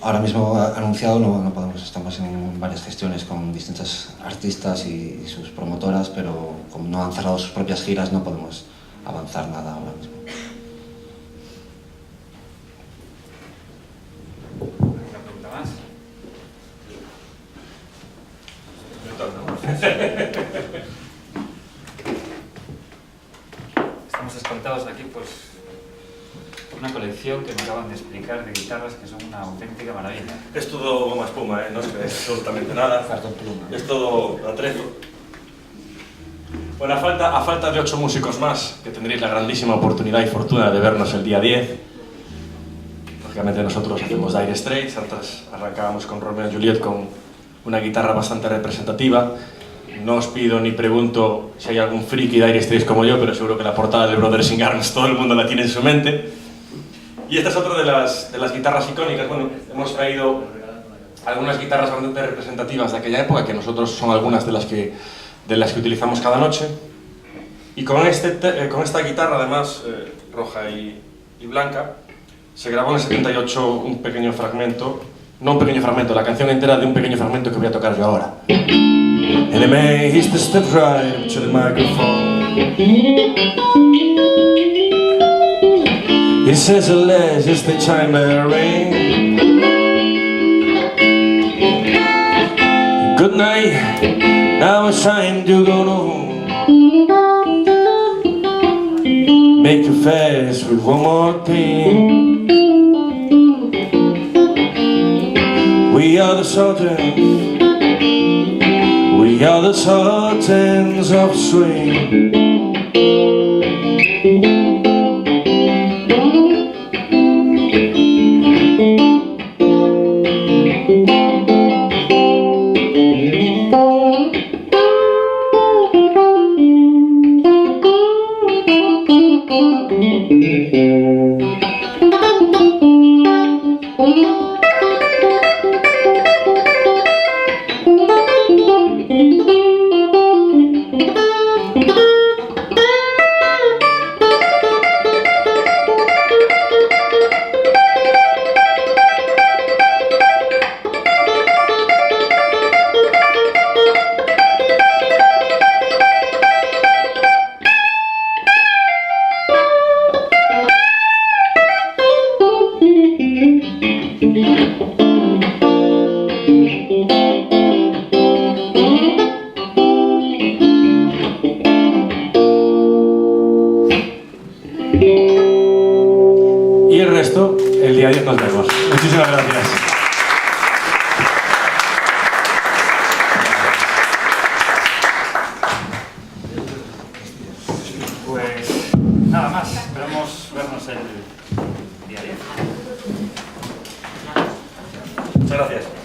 Ahora mismo anunciado no podemos, estamos en varias gestiones con distintos artistas y sus promotoras, pero como no han cerrado sus propias giras no podemos avanzar nada ahora mismo. ¿Alguna pregunta más? Estamos escoltados aquí, pues, una colección que me acaban de explicar de guitarras que son una auténtica maravilla. Es todo goma espuma, no es absolutamente nada. Cartón pluma. Es todo atrezo. Bueno, a falta de 8 músicos más, que tendréis la grandísima oportunidad y fortuna de vernos el día 10. Lógicamente nosotros hacemos Dire Straits, antes arrancábamos con Romeo y Juliet con una guitarra bastante representativa. No os pido ni pregunto si hay algún friki de Dire Straits como yo, pero seguro que la portada de Brothers in Arms todo el mundo la tiene en su mente. Y esta es otra de las guitarras icónicas. Bueno, hemos traído algunas guitarras bastante representativas de aquella época, que nosotros son algunas de las que utilizamos cada noche. Y con esta guitarra, además, roja y blanca, se grabó en el 78 un pequeño fragmento, no un pequeño fragmento, la canción entera de un pequeño fragmento que voy a tocar yo ahora. And the man, he's the step right up to the microphone. He says, "Let's just the chime bell ring. Good night, now it's time to go home. Make you fast with one more thing. We are the sultans. We are the sultans of swing. Y el resto, el día 10 nos vemos. Muchísimas gracias. Pues nada más, esperamos vernos el día 10. Muchas gracias.